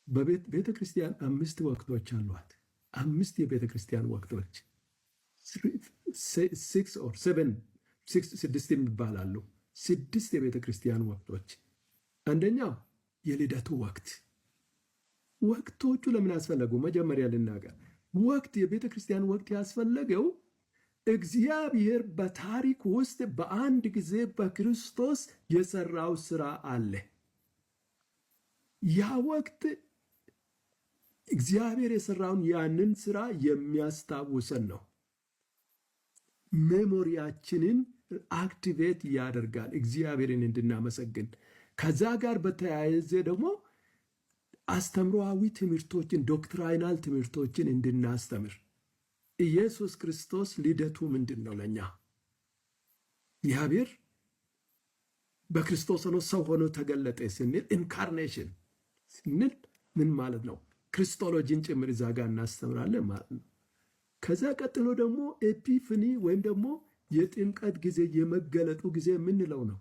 ቤተ ክርስቲያን 5 ወቅቶች አሏት። 5 የቤተ ክርስቲያን ወቅቶች 6 or 7 6 የሚባላሉ 6 የቤተ ክርስቲያን ወቅቶች። አንደኛው የልደቱ ወቅት። ወቅቶቹ ለምን አስፈለጉ? መጀመሪያ ልናገር። ወቅት የቤተ ክርስቲያን ወቅት ያስፈለገው እግዚአብሔር በታሪክ ውስጥ በአንድ ጊዜ በክርስቶስ የሰራው ስራ አለ። ያ ወቅት እግዚአብሔር የሰራውን ያንን ስራ የሚያስታውሰን ነው። ሜሞሪያችንን አክቲቬት ያደርጋል እግዚአብሔርን እንድናመሰግን። ከዛ ጋር በተያያዘ ደግሞ አስተምሮአዊ ትምህርቶችን ዶክትራይናል ትምህርቶችን እንድናስተምር። ኢየሱስ ክርስቶስ ልደቱ ምንድን ነው? ለኛ እግዚአብሔር በክርስቶስ ሆኖ ሰው ሆኖ ተገለጠ ስንል ኢንካርኔሽን ስንል ምን ማለት ነው? ክርስቶሎጂን ጭምር እዛ ጋር እናስተምራለን ማለት ነው። ከዛ ቀጥሎ ደግሞ ኤፒፍኒ ወይም ደግሞ የጥምቀት ጊዜ የመገለጡ ጊዜ የምንለው ነው።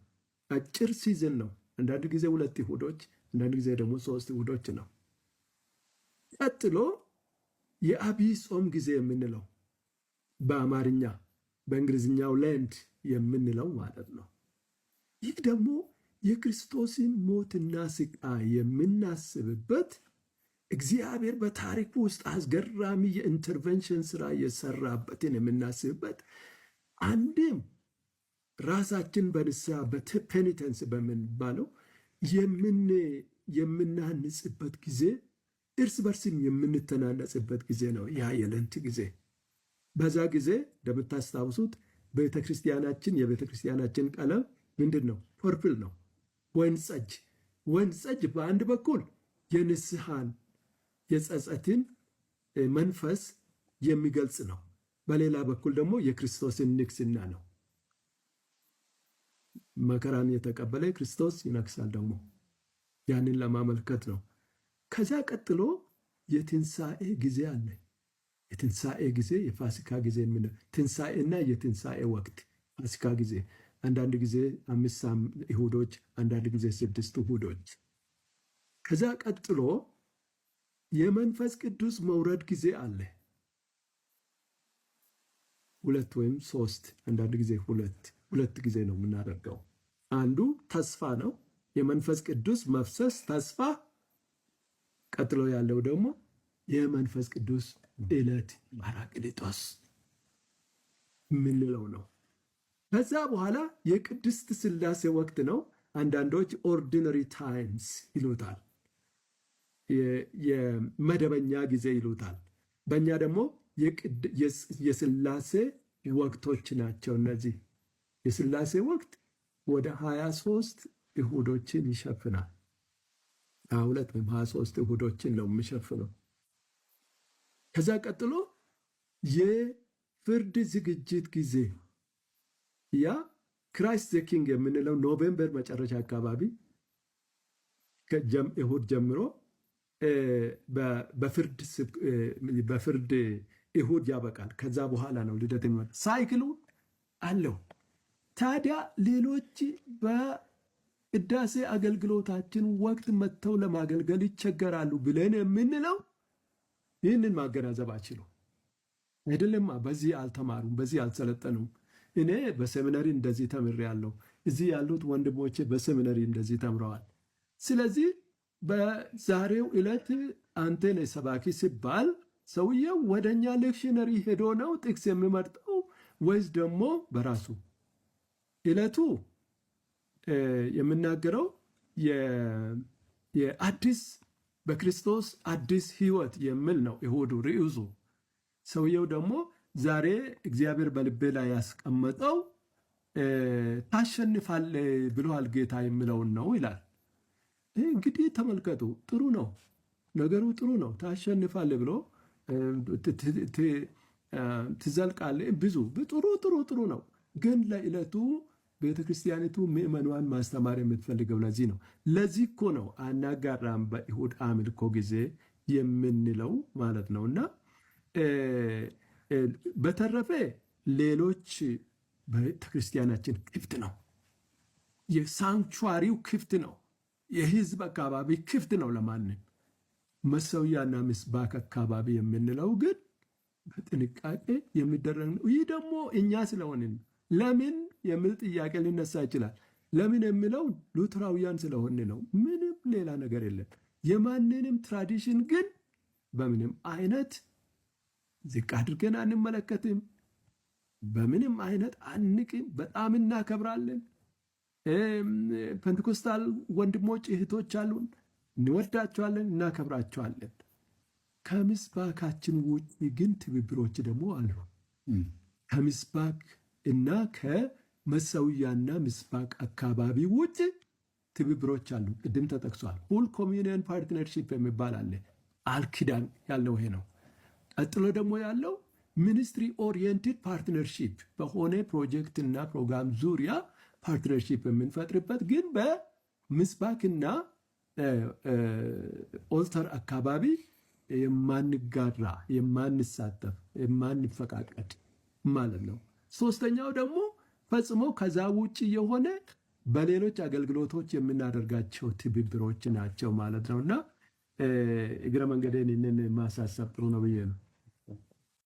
አጭር ሲዝን ነው። አንዳንድ ጊዜ 2 ይሁዶች፣ አንዳንድ ጊዜ ደግሞ 3 ይሁዶች ነው። ቀጥሎ የአብይ ጾም ጊዜ የምንለው በአማርኛ በእንግሊዝኛው ሌንት የምንለው ማለት ነው። ይህ ደግሞ የክርስቶስን ሞትና ስቃይ የምናስብበት እግዚአብሔር በታሪኩ ውስጥ አስገራሚ የኢንተርቬንሽን ስራ የሰራበትን የምናስብበት አንድም ራሳችን በንስሐ በፔኒተንስ በምንባለው የምናንጽበት ጊዜ፣ እርስ በርስም የምንተናነጽበት ጊዜ ነው ያ የለንት ጊዜ። በዛ ጊዜ እንደምታስታውሱት የቤተክርስቲያናችን ቀለም ምንድን ነው? ፐርፕል ነው፣ ወይን ጠጅ። ወይን ጠጅ በአንድ በኩል የንስሐን የጸጸትን መንፈስ የሚገልጽ ነው፣ በሌላ በኩል ደግሞ የክርስቶስን ንግስና ነው። መከራን የተቀበለ ክርስቶስ ይነግሳል ደግሞ ያንን ለማመልከት ነው። ከዛ ቀጥሎ የትንሣኤ ጊዜ አለ። የትንሣኤ ጊዜ የፋሲካ ጊዜ ትንሣኤና የትንሣኤ ወቅት ፋሲካ ጊዜ አንዳንድ ጊዜ 5 ይሁዶች፣ አንዳንድ ጊዜ 6 ይሁዶች። ከዛ ቀጥሎ የመንፈስ ቅዱስ መውረድ ጊዜ አለ። 2 ወይም 3 አንዳንድ ጊዜ 2 ጊዜ ነው የምናደርገው። አንዱ ተስፋ ነው፣ የመንፈስ ቅዱስ መፍሰስ ተስፋ። ቀጥሎ ያለው ደግሞ የመንፈስ ቅዱስ ዕለት ፓራቅሊጦስ የምንለው ነው። ከዛ በኋላ የቅድስት ሥላሴ ወቅት ነው። አንዳንዶች ኦርዲነሪ ታይምስ ይሉታል፣ የመደበኛ ጊዜ ይሉታል። በእኛ ደግሞ የሥላሴ ወቅቶች ናቸው እነዚህ። የሥላሴ ወቅት ወደ 23 ይሁዶችን ይሸፍናል። 22 ወይም 23 ይሁዶችን ነው የሚሸፍነው። ከዛ ቀጥሎ የፍርድ ዝግጅት ጊዜ፣ ያ ክራይስት ዘ ኪንግ የምንለው ኖቬምበር መጨረሻ አካባቢ ከእሁድ ጀምሮ በፍርድ እሁድ ያበቃል። ከዛ በኋላ ነው ልደት የሚመጣ። ሳይክሉ አለው። ታዲያ ሌሎች በቅዳሴ አገልግሎታችን ወቅት መጥተው ለማገልገል ይቸገራሉ ብለን የምንለው ይህንን ማገናዘብ አችሉ አይደለም። በዚህ አልተማሩም፣ በዚህ አልሰለጠኑም። እኔ በሴሚናሪ እንደዚህ ተምሬያለሁ፣ እዚህ ያሉት ወንድሞቼ በሴሚናሪ እንደዚህ ተምረዋል። ስለዚህ በዛሬው ዕለት አንተ ነህ ሰባኪ ሲባል ሰውየው ወደኛ ሌክሽነሪ ሄዶ ነው ጥቅስ የሚመርጠው ወይስ ደግሞ በራሱ? ዕለቱ የምናገረው የአዲስ በክርስቶስ አዲስ ሕይወት የሚል ነው እሁዱ ርዕሱ። ሰውየው ደግሞ ዛሬ እግዚአብሔር በልቤ ላይ ያስቀመጠው ታሸንፋለህ ብሎሃል ጌታ የሚለውን ነው ይላል። እንግዲህ ተመልከቱ፣ ጥሩ ነው ነገሩ፣ ጥሩ ነው። ታሸንፋለህ ብሎ ትዘልቃለህ፣ ብዙ ጥሩ ነው። ግን ለዕለቱ ቤተክርስቲያኒቱ ምእመኗን ማስተማር የምትፈልገው ለዚህ ነው። ለዚህ እኮ ነው አናጋራም በይሁድ አምልኮ ጊዜ የምንለው ማለት ነውና በተረፈ ሌሎች ቤተክርስቲያናችን ክፍት ነው። የሳንክቹዋሪው ክፍት ነው። የህዝብ አካባቢ ክፍት ነው ለማንም። መሰዊያና ምስባክ አካባቢ የምንለው ግን በጥንቃቄ የሚደረግ ነው። ይህ ደግሞ እኛ ስለሆንን ለምን የሚል ጥያቄ ሊነሳ ይችላል። ለምን የሚለው ሉትራውያን ስለሆን ነው። ምንም ሌላ ነገር የለም። የማንንም ትራዲሽን ግን በምንም አይነት ዝቅ አድርገን አንመለከትም። በምንም አይነት አንቅም። በጣም እናከብራለን። ፔንቴኮስታል ወንድሞች እህቶች አሉን፣ እንወዳቸዋለን፣ እናከብራቸዋለን። ከምስባካችን ውጭ ግን ትብብሮች ደግሞ አሉ። ከምስባክ እና ከመሰዊያና ምስባክ አካባቢ ውጭ ትብብሮች አሉ። ቅድም ተጠቅሷል። ሁል ኮሚኒየን ፓርትነርሺፕ የሚባል አለ። አልኪዳን ያለው ይሄ ነው። ቀጥሎ ደግሞ ያለው ሚኒስትሪ ኦሪየንትድ ፓርትነርሺፕ በሆነ ፕሮጀክት እና ፕሮግራም ዙሪያ ፓርትነርሺፕ የምንፈጥርበት ግን በምስባክና ኦልተር አካባቢ የማንጋራ፣ የማንሳተፍ፣ የማንፈቃቀድ ማለት ነው። ሶስተኛው ደግሞ ፈጽሞ ከዛ ውጭ የሆነ በሌሎች አገልግሎቶች የምናደርጋቸው ትብብሮች ናቸው ማለት ነው። እና እግረ መንገዴን ይህንን ማሳሰብ ጥሩ ነው ብዬ ነው።